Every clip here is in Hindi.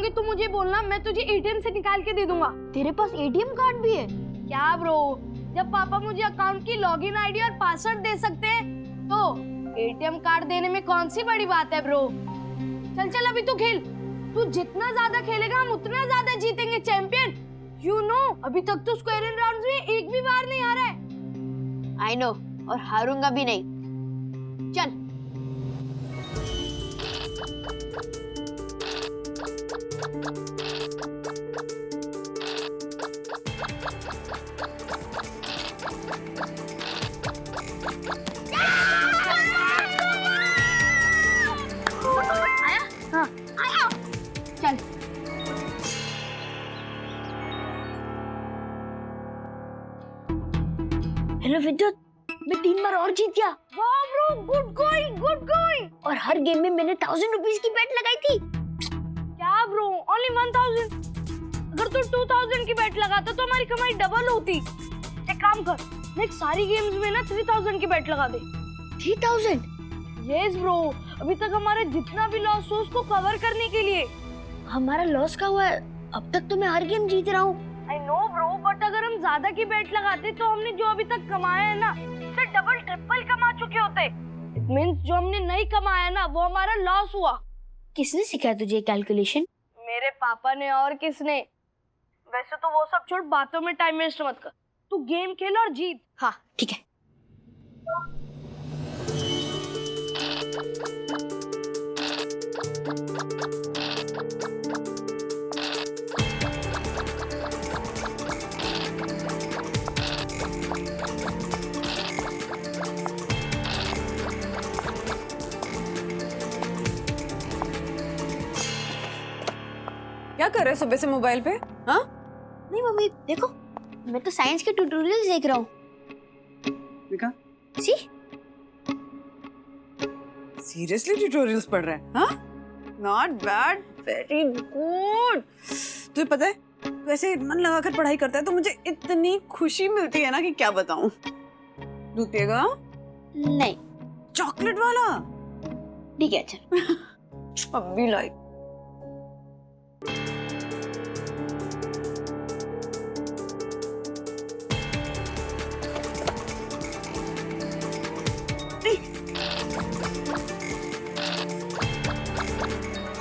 हारोगी तो मुझे बोलना, मैं तुझे एटीएम से निकाल के दे दूंगा। तेरे पास एटीएम कार्ड भी है? क्या ब्रो, जब पापा मुझे अकाउंट की लॉगिन आईडी और पासवर्ड दे सकते हैं तो एटीएम कार्ड देने में कौन सी बड़ी बात है ब्रो। चल चल अभी तू खेल, तू जितना ज्यादा खेलेगा हम उतना ज्यादा जीतेंगे चैंपियन। यू नो, अभी तक तो स्क्वायर इन राउंड्स में एक भी बार नहीं हारा है। आई नो, और हारूंगा भी नहीं। चल आया? हाँ आया। चल हेलो विद्युत, मैं 3 बार और जीत गया। वाह bro, good going good going. और हर गेम में मैंने 1000 रुपीज की बेट लगाई थी। क्या ब्रो, ओनली 1000? अगर तू 2000 की बेट लगाता तो हमारी कमाई डबल होती। एक काम कर, नेक्स्ट सारी गेम्स में ना 3000 की बेट लगा दे। 3000? यस ब्रो, अभी तक हमारा जितना भी लॉस हो उसको कवर करने के लिए। हमारा लॉस का हुआ है, अब तक तो मैं हर गेम जीत रहा हूँ। आई नो ब्रो, बट अगर हम ज्यादा की बेट लगाते तो हमने जो अभी तक कमाया है ना उससे डबल ट्रिपल कमा चुके होते। इट मींस जो हमने नहीं कमाया ना वो हमारा लॉस हुआ। किसने सिखाया तुझे कैलकुलेशन? मेरे पापा ने, और किसने। वैसे तो वो सब छोड़, बातों में टाइम वेस्ट मत कर, तू गेम खेल और जीत। हाँ ठीक है। क्या कर रहे हो सुबह से मोबाइल पे? हाँ? नहीं मम्मी देखो, मैं तो साइंस के ट्यूटोरियल्स देख रहा हूँ। देखा? सी? सीरियसली ट्यूटोरियल्स पढ़ रहे हैं? हाँ? Not bad, very good. तुझे पता है, तू ऐसे मन लगाकर पढ़ाई करता है तो मुझे इतनी खुशी मिलती है ना कि क्या बताऊं। दूध पिएगा? नहीं। चॉकलेट वाला? ठीक है चल। अब भी लाइक।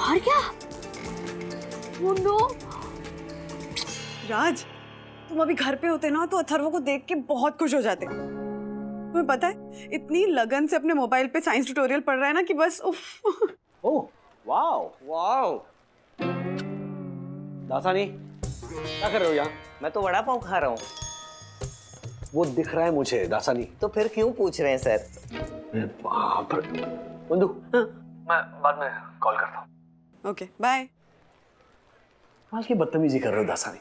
और क्या? Oh no! राज, तुम अभी घर पे होते ना तो अथर्व को देख के बहुत खुश हो जाते। तुम्हें पता है, इतनी लगन से अपने मोबाइल पे साइंस ट्यूटोरियल पढ़ रहा है ना कि बस उफ। Oh wow wow. दासानी, क्या कर रहे हो यहाँ? मैं तो वड़ा पाव खा रहा हूँ। वो दिख रहा है मुझे दासानी। तो फिर क्यों पूछ रहे हैं सर? अरे बाप रे। बंधु, मैं बाद में कॉल करता हूँ। Okay bye. कमाल की बदतमीजी कर रहे हो दासानी,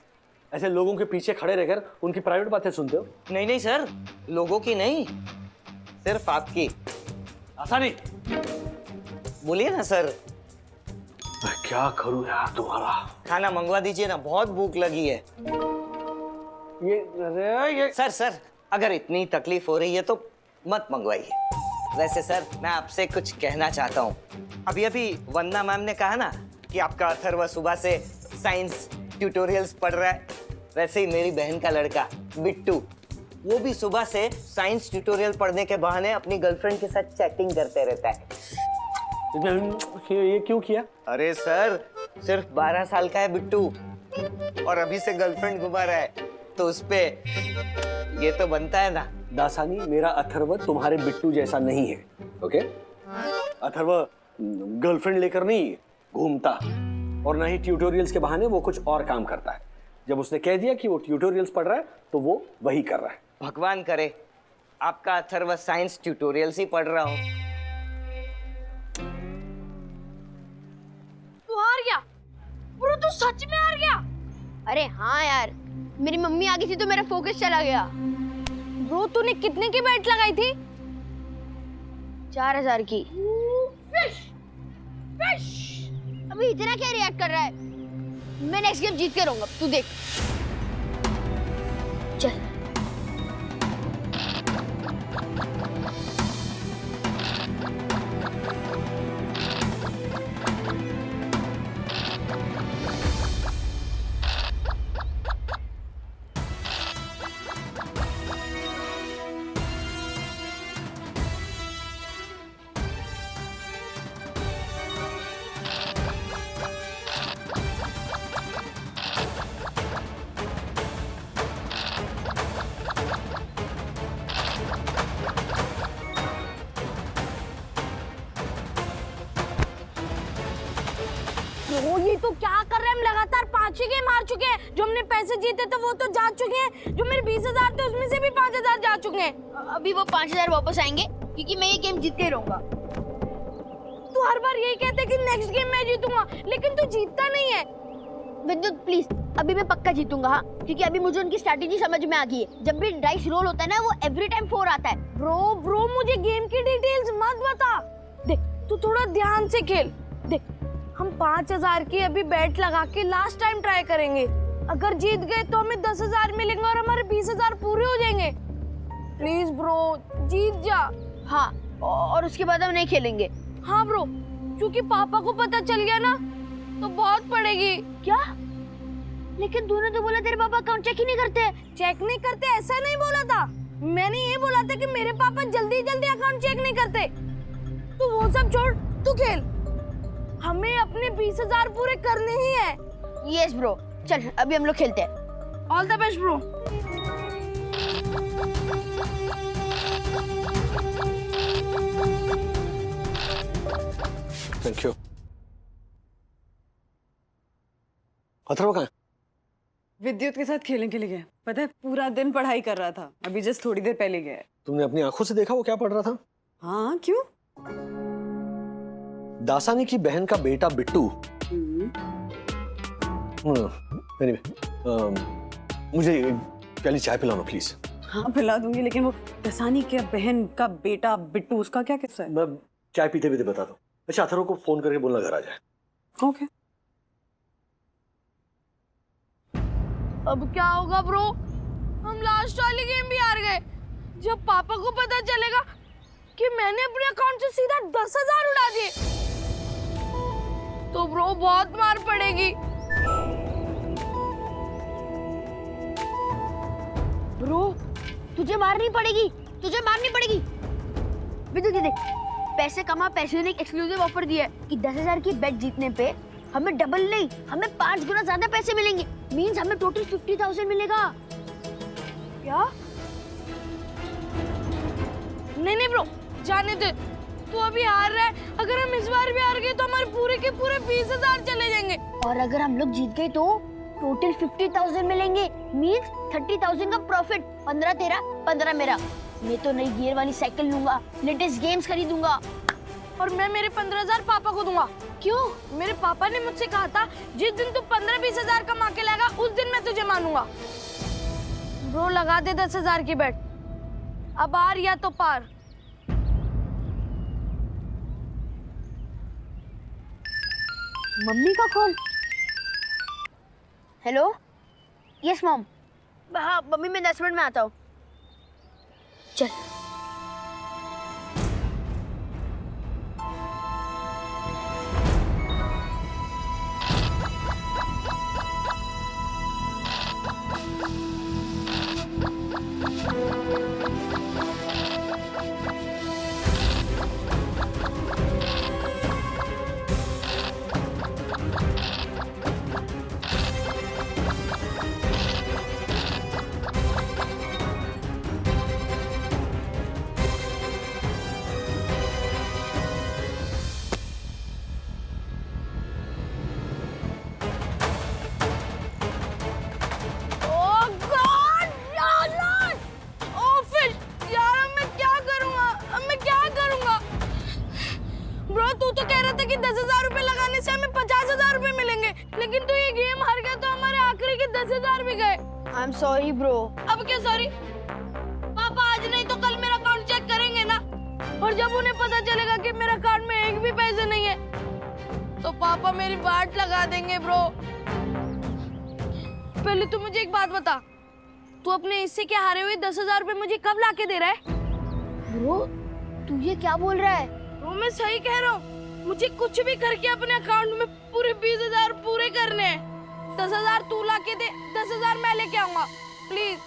ऐसे लोगों के पीछे खड़े रहकर उनकी प्राइवेट बातें सुनते हो। नहीं नहीं सर, लोगों की नहीं, सिर्फ आपकी। दासानी, बोलिए ना सर। मैं क्या करूं यार तुम्हारा। खाना मंगवा दीजिए ना, बहुत भूख लगी है। ये सर सर, अगर इतनी तकलीफ हो रही है तो मत मंगवाइए। वैसे सर, मैं आपसे कुछ कहना चाहता हूँ। अभी अभी वंदना मैम ने कहा ना कि आपका अथर्व सुबह से साइंस ट्यूटोरियल्स पढ़ रहा है, वैसे ही मेरी बहन का लड़का बिट्टू, वो भी सुबह से साइंस ट्यूटोरियल पढ़ने के बहाने अपनी गर्लफ्रेंड के साथ चैटिंग करते रहता है। ये क्यों किया? अरे सर, सिर्फ 12 साल का है बिट्टू और अभी से गर्लफ्रेंड घुमा रहा है, तो उस पे ये तो बनता है ना। दासानी, मेरा अथर्व तुम्हारे बिट्टू जैसा नहीं है, ओके? अथर्व गर्लफ्रेंड लेकर नहीं घूमता और ना ही ट्यूटोरियल्स के बहाने वो कुछ और काम करता है। जब उसने कह दिया कि वो ट्यूटोरियल्स पढ़ रहा है तो वो वही कर रहा है। भगवान करे आपका अथर्व साइंस ट्यूटोरियल्स ही पढ़ रहा हो। तू हार गया ब्रो, तू सच में हार गया। अरे हाँ यार, मेरी मम्मी आ गई थी तो मेरा फोकस चला गया। ब्रो तूने कितने की बेट लगाई थी? 4000 की। Fish fish. अभी इतना क्या रिएक्ट कर रहा है? मैं नेक्स्ट गेम जीत के रहूंगा, तू देख। चल ब्रो ये तो क्या कर रहे हैं, हम लगातार 5 ही गेम हार चुके हैं। जो हमने पैसे जीते थे वो तो जा चुके हैं, जो मेरे 20,000 थे उसमें से भी 5,000 जा चुके हैं। अभी वो 5,000 वापस आएंगे क्योंकि मैं ये गेम जीत के रहूंगा। तू हर बार यही कहते कि नेक्स्ट गेम मैं जीतूंगा, लेकिन तू जीतता नहीं है। विद्युत प्लीज, अभी मैं पक्का जीतूंगा हाँ, क्योंकि अभी मुझे उनकी स्ट्रैटेजी समझ में आ गई है। जब भी डाइस रोल होता है ना, वो एवरी टाइम 4 आता है। ब्रो मुझे गेम की डिटेल्स मत बता। देख तू थोड़ा ध्यान से खेल। देख हम 5,000 की अभी बैट लगा के लास्ट टाइम ट्राई करेंगे। अगर जीत गए तो हमें 10,000 मिलेंगे और हमारे 20,000 पूरे हो जाएंगे। प्लीज ब्रो जीत जा। हाँ, और उसके बाद हम नहीं खेलेंगे। हाँ ब्रो, क्योंकि पापा को पता चल गया ना तो बहुत पड़ेगी। क्या? लेकिन तूने तो बोला तेरे पापा अकाउंट चेक ही नहीं करते। चेक नहीं करते ऐसा नहीं बोला था, मैंने ये बोला था कि मेरे पापा जल्दी जल्दी अकाउंट चेक नहीं करते। तू वो सब छोड़, तू खेल। हमें अपने 20,000 पूरे करने ही है। यस ब्रो, चल अभी हम लोग खेलते हैं। All the best bro. Thank you. Atharva कहाँ है? विद्युत के साथ खेलने के लिए गया। पता है पूरा दिन पढ़ाई कर रहा था, अभी जस्ट थोड़ी देर पहले गया है। तुमने अपनी आंखों से देखा वो क्या पढ़ रहा था? हाँ क्यों? दासानी की बहन का बेटा बिट्टू। anyway, मुझे पहले चाय पिलाना प्लीज। हाँ पिला दूंगी, लेकिन वो दसानी के बहन का बेटा बिट्टू, उसका क्या किस्सा है? मैं चाय पीते पीते बताता हूँ। अच्छा अथर्व को फोन करके बोलना घर आ जाए। ओके। अब क्या होगा ब्रो? हम लास्ट वाली गेम भी हार गए। जब पापा को पता चलेगा कि मैंने अपने अकाउंट से सीधा 10,000 उड़ा दिए तो ब्रो बहुत मार पड़ेगी। ब्रो तुझे मारनी पड़ेगी, तुझे मारनी पड़ेगी। विद्युत देख, पैसे कमा पैसे ने एक एक्सक्लूसिव ऑफर दिया है कि 10,000 की बेट जीतने पे हमें डबल नहीं, हमें 5 गुना ज्यादा पैसे मिलेंगे। मींस हमें टोटल 50,000 मिलेगा। क्या? नहीं ब्रो, जाने दे। तू अभी हार रहा है, अगर हम इस बार भी हार गए तो हमारे पूरे के पूरे 20,000 चले जाएंगे। और अगर हम लोग जीत गए तो टोटल 50,000 मिलेंगे। मींस 30,000 का प्रॉफिट। 15 तेरा, 15 मेरा। मैं तो नई गियर वाली साइकिल लूंगा, लेटेस्ट गेम्स खरीदूंगा। और मैं मेरे 15,000 पापा को दूंगा। क्यों? मेरे पापा ने मुझसे कहा था जिस दिन तू 15-20,000 कमा के लाएगा उस दिन मैं तुझे मानूंगा। ब्रो लगा दे 10,000 की बेट, अब हार या तो पार। मम्मी का कॉल। Hello, yes mom. हाँ मम्मी, मैं 10 मिनट में आता हूँ। चल। तू तो कह रहा था कि 10,000 रुपए लगाने से हमें 50,000 रुपए मिलेंगे, लेकिन तू ये गेम हार गया तो हमारे आखिरी के 10,000 भी गए। I am sorry bro. अब क्या सॉरी? पापा आज नहीं तो कल मेरा अकाउंट चेक करेंगे ना, और जब उन्हें पता चलेगा कि मेरे अकाउंट में एक भी पैसे नहीं है तो पापा मेरी बाट लगा देंगे ब्रो। पहले तू मुझे एक बात बता, तू अपने हिस्से के हारे हुए 10,000 रुपए मुझे कब लाके दे रहा है? ब्रो तू ये क्या बोल रहा है? ब्रो मैं सही कह रहा हूँ, मुझे कुछ भी करके अपने अकाउंट में पूरे 20,000 पूरे करने हैं। 10,000 तू लाके दे, 10,000 मैं लेके आऊंगा प्लीज।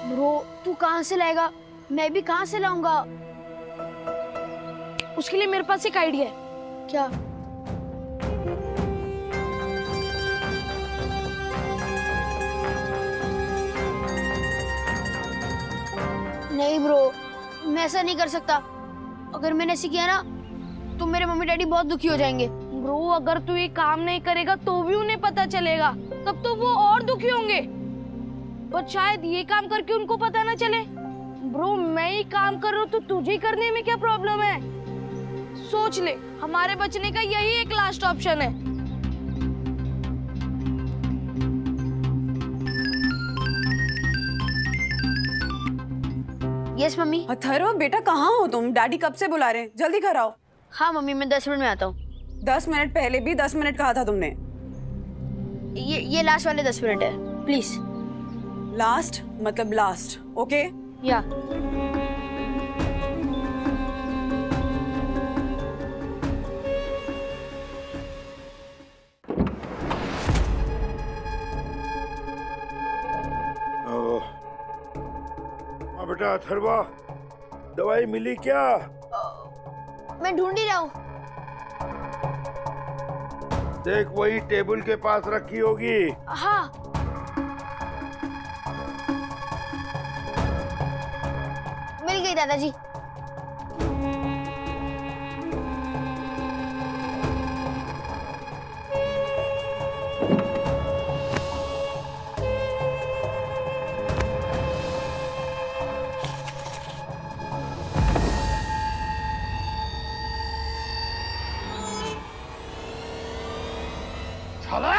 ब्रो तू कहाँ से लाएगा? मैं भी कहाँ से लाऊंगा? उसके लिए मेरे पास एक आइडिया है। क्या? नहीं ब्रो, मैं ऐसा नहीं कर सकता। अगर मैंने ऐसे किया ना तो मेरे मम्मी डैडी बहुत दुखी हो जाएंगे। ब्रो अगर तू ये काम नहीं करेगा तो भी उन्हें पता चलेगा, तब तो वो और दुखी होंगे। पर शायद ये काम करके उनको पता ना चले। ब्रो मैं ही काम कर रहा हूँ तो तुझे ही करने में क्या प्रॉब्लम है? सोच ले, हमारे बचने का यही एक लास्ट ऑप्शन है। Yes mummy. अथर्व बेटा कहाँ हो तुम? डैडी कब से बुला रहे हैं, जल्दी घर आओ। हाँ मम्मी, मैं 10 मिनट में आता हूँ। 10 मिनट पहले भी 10 मिनट कहा था तुमने। ये लास्ट वाले 10 मिनट है, प्लीज। लास्ट मतलब लास्ट, ओके? या हाँ बेटा अथर्वा, दवाई मिली क्या? मैं ढूंढ ही रहा हूँ। देख वही टेबल के पास रखी होगी। हाँ मिल गई दादाजी। साला!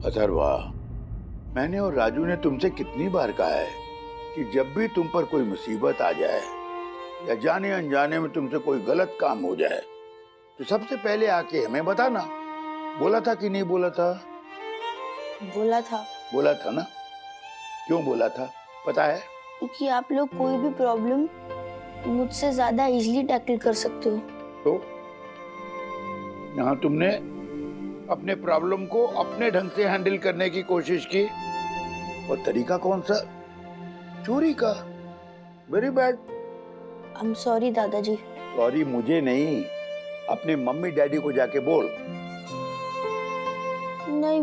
अथर्वा, मैंने और राजू ने तुमसे कितनी बार कहा है कि जब भी तुम पर कोई मुसीबत आ जाए या जाने अनजाने में तुमसे कोई गलत काम हो जाए तो सबसे पहले आके हमें बताना। बोला था कि नहीं बोला था? बोला था। बोला था ना? क्यों बोला था पता है? क्योंकि आप लोग कोई भी प्रॉब्लम मुझसे ज्यादा इजीली टैकल कर सकते हो। तो यहाँ तुमने अपने प्रॉब्लम को अपने ढंग से हैंडल करने की कोशिश की, और तरीका कौन सा? चोरी का। Very bad. I am sorry दादाजी। सॉरी मुझे नहीं, अपने मम्मी डैडी को जाके बोल। नहीं,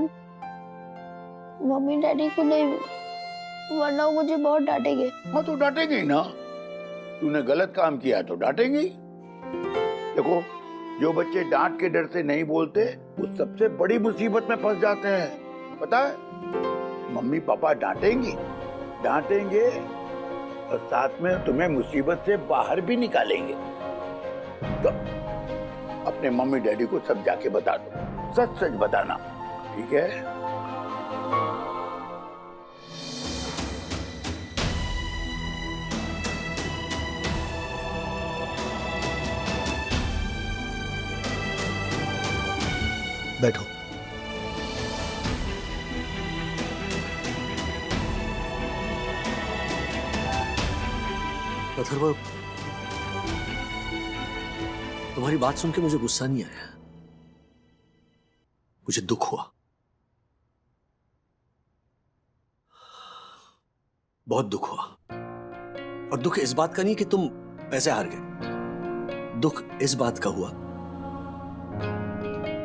मम्मी डैडी को नहीं, वरना वो मुझे बहुत डांटेंगे। हाँ तो डांटेंगे ही ना, तूने गलत काम किया तो डांटेंगे। देखो, जो बच्चे डांट के डर से नहीं बोलते वो सबसे बड़ी मुसीबत में फंस जाते हैं, पता है? मम्मी पापा डांटेंगे और साथ में तुम्हें मुसीबत से बाहर भी निकालेंगे। तो अपने मम्मी डैडी को सब जाके बता दो, सच सच बताना, ठीक है? बैठो। अथर्व, तुम्हारी बात सुन के मुझे गुस्सा नहीं आया, मुझे दुख हुआ, बहुत दुख हुआ। और दुख इस बात का नहीं कि तुम पैसे हार गए, दुख इस बात का हुआ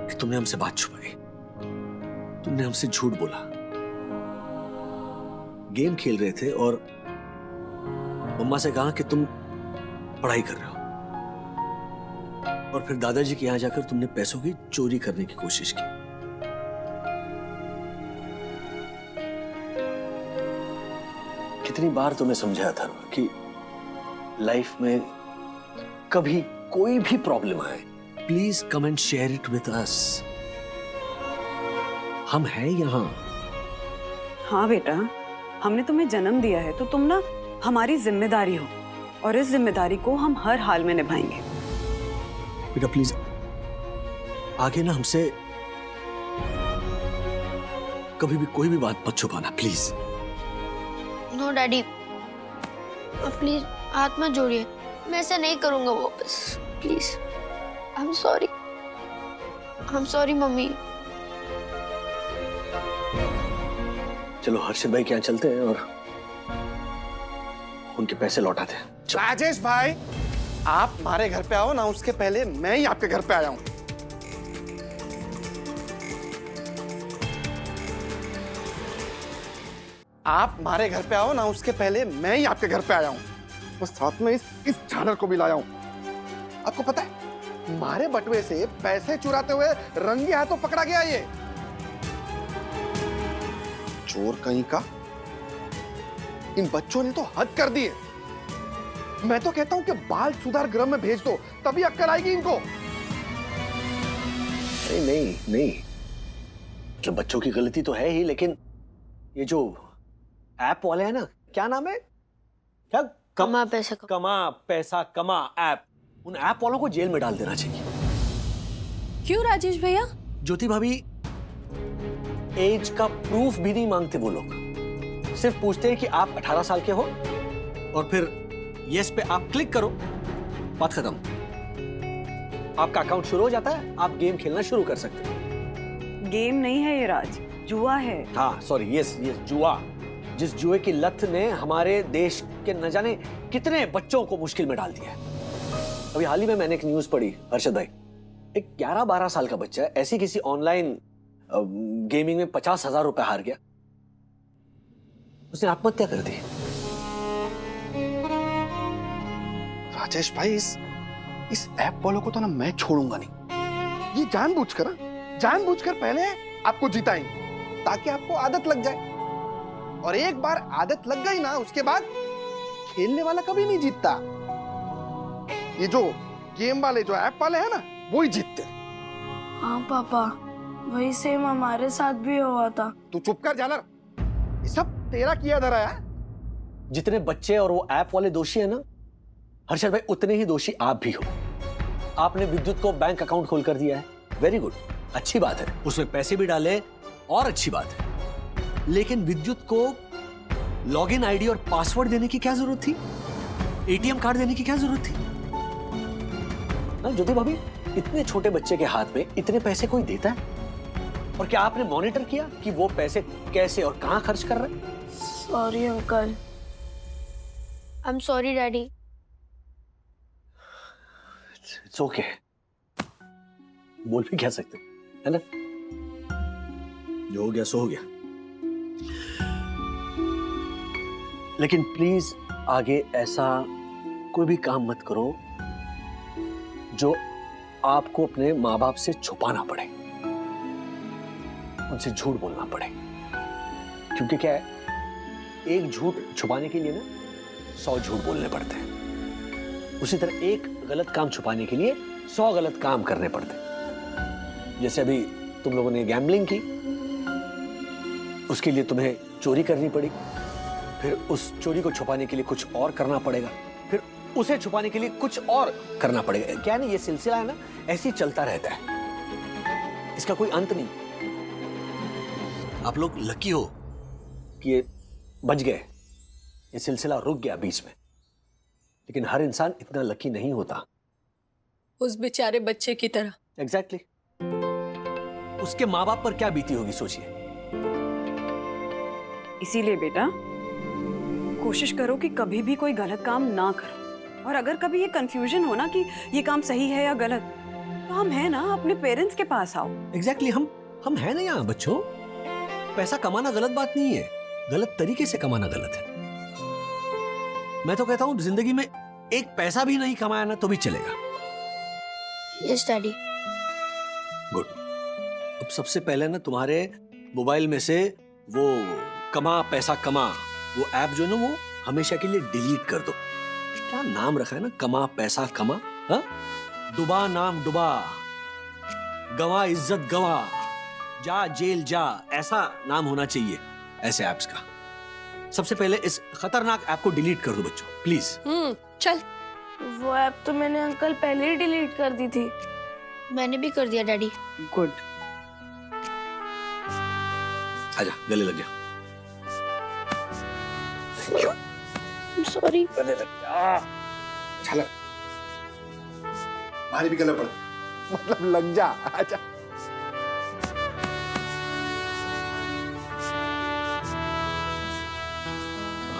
कि तुमने हमसे बात छुपाई, तुमने हमसे झूठ बोला। गेम खेल रहे थे और मम्मा से कहा कि तुम पढ़ाई कर रहे हो, और फिर दादाजी के यहां जाकर तुमने पैसों की चोरी करने की कोशिश की। कितनी बार तुम्हें समझाया था कि लाइफ में कभी कोई भी प्रॉब्लम आए, please come and share it with us, हम हैं यहां। हाँ बेटा, हमने तुम्हें जन्म दिया है तो तुम ना हमारी जिम्मेदारी हो, और इस जिम्मेदारी को हम हर हाल में निभाएंगे। बेटा प्लीज आगे ना हमसे कभी भी कोई भी बात मत छुपाना प्लीज। नो डैडी, प्लीज हाथ मत जोड़िए, मैं ऐसा नहीं करूंगा वापस, please. I am sorry mummy. चलो हर्षित भाई के यहाँ चलते हैं और उनके पैसे लौटाते हैं। राजेश भाई, आप हमारे घर पे आओ ना, उसके पहले मैं ही आपके घर पे आया हूं। आप हमारे घर पे आओ ना, उसके पहले मैं ही आपके घर पे आया हूं। बस साथ में इस झालर को भी लाया हूं। आपको पता है, हमारे बटुए से पैसे चुराते हुए रंगे हाथों पकड़ा गया ये चोर कहीं का। इन बच्चों ने तो हद कर दी है। मैं तो कहता हूं कि बाल सुधार गृह में भेज दो, तभी अक्कल आएगी इनको। नहीं नहीं नहीं, मतलब बच्चों की गलती तो है ही, लेकिन ये जो ऐप वाले हैं ना, क्या नाम है, क्या कमा पैसा कमा। कमा पैसा कमा ऐप, उन ऐप वालों को जेल में डाल देना चाहिए। क्यों राजेश भैया? ज्योति भाभी, एज का प्रूफ भी नहीं मांगते वो लोग, सिर्फ पूछते हैं कि आप 18 साल के हो और फिर यस पे आप क्लिक करो, बात खत्म। आपका अकाउंट शुरू हो जाता है, आप गेम खेलना शुरू कर सकते हैं। गेम नहीं है ये राज, जुआ है। हाँ सॉरी, यस यस, जुआ। जिस जुए की लत ने हमारे देश के न जाने कितने बच्चों को मुश्किल में डाल दिया है। अभी हाल ही में मैंने एक न्यूज पढ़ी हर्षद भाई, एक 11-12 साल का बच्चा ऐसी किसी ऑनलाइन गेमिंग में 50,000 रुपए हार गया, उसने आत्महत्या कर दी। राजेश भाई, इस ऐप वालों को तो ना मैं छोड़ूंगा नहीं। ये जानबूझकर पहले आपको जिताएंगे ताकि आपको आदत लग जाए, और एक बार आदत लग गई ना, उसके बाद खेलने वाला कभी नहीं जीतता। ये जो गेम वाले, जो ऐप वाले हैं ना, वो ही जीतते। हाँ पापा, वही सेम हमारे साथ भी हुआ था। तू चुप कर जालर, ये सब तेरा किया धरा है। जितने बच्चे और वो ऐप वाले दोषी है ना हर्षद भाई, उतने ही दोषी आप भी हो। आपने विद्युत को बैंक अकाउंट खोल कर दिया है, वेरी गुड, अच्छी बात है, उसमें पैसे भी डाले और अच्छी बात है, लेकिन विद्युत को लॉगिन आईडी और पासवर्ड देने की क्या जरूरत थी? एटीएम कार्ड देने की क्या जरूरत थी? ज्योति भाभी, इतने छोटे बच्चे के हाथ में इतने पैसे कोई देता है? और क्या आपने मॉनिटर किया कि वो पैसे कैसे और कहां खर्च कर रहे हैं? Sorry uncle. I am sorry daddy. It's okay, बोल भी क्या सकते है ना, जो हो गया सो हो गया। लेकिन प्लीज आगे ऐसा कोई भी काम मत करो जो आपको अपने माँ बाप से छुपाना पड़े, उनसे झूठ बोलना पड़े, क्योंकि क्या है, एक झूठ छुपाने के लिए ना 100 झूठ बोलने पड़ते हैं। उसी तरह एक गलत काम छुपाने के लिए 100 गलत काम करने पड़ते हैं। जैसे अभी तुम लोगों ने गैम्बलिंग की, उसके लिए तुम्हें चोरी करनी पड़ी, फिर उस चोरी को छुपाने के लिए कुछ और करना पड़ेगा, फिर उसे छुपाने के लिए कुछ और करना पड़ेगा। क्या नहीं, ये सिलसिला है ना, ऐसे ही चलता रहता है, इसका कोई अंत नहीं। आप लोग लकी हो कि ये बच गए, ये सिलसिला रुक गया बीच में, लेकिन हर इंसान इतना लकी नहीं होता। उस बेचारे बच्चे की तरह। एग्जैक्टली उसके माँ बाप पर क्या बीती होगी सोचिए। इसीलिए बेटा कोशिश करो कि कभी भी कोई गलत काम ना करो, और अगर कभी ये कंफ्यूजन हो ना कि ये काम सही है या गलत, तो हम हैं ना, अपने पेरेंट्स के पास आओ। एग्जैक्टली हम हैं ना यहाँ बच्चों। पैसा कमाना गलत बात नहीं है, गलत तरीके से कमाना गलत है। मैं तो कहता हूँ जिंदगी में एक पैसा भी नहीं कमाया ना तो भी चलेगा। Yes daddy. गुड। अब सबसे पहले ना तुम्हारे मोबाइल में से वो कमा पैसा कमा वो ऐप जो है ना, वो हमेशा के लिए डिलीट कर दो। क्या नाम रखा है ना, कमा पैसा कमा, हा? डुबा नाम डुबा, गवा इज्जत गवा, जा जेल जा, ऐसा नाम होना चाहिए ऐसे ऐप्स का। सबसे पहले इस खतरनाक ऐप को डिलीट कर दो बच्चों, प्लीज। चल। वो ऐप तो मैंने अंकल पहले ही डिलीट कर दी थी। मैंने भी कर दिया डैडी। गुड। आजा गले लग जा। सॉरी। गले लग जा। अच्छा लग। हमारे भी गले पड़। मतलब लग जा। आजा।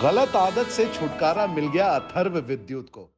गलत आदत से छुटकारा मिल गया अथर्व विद्युत को।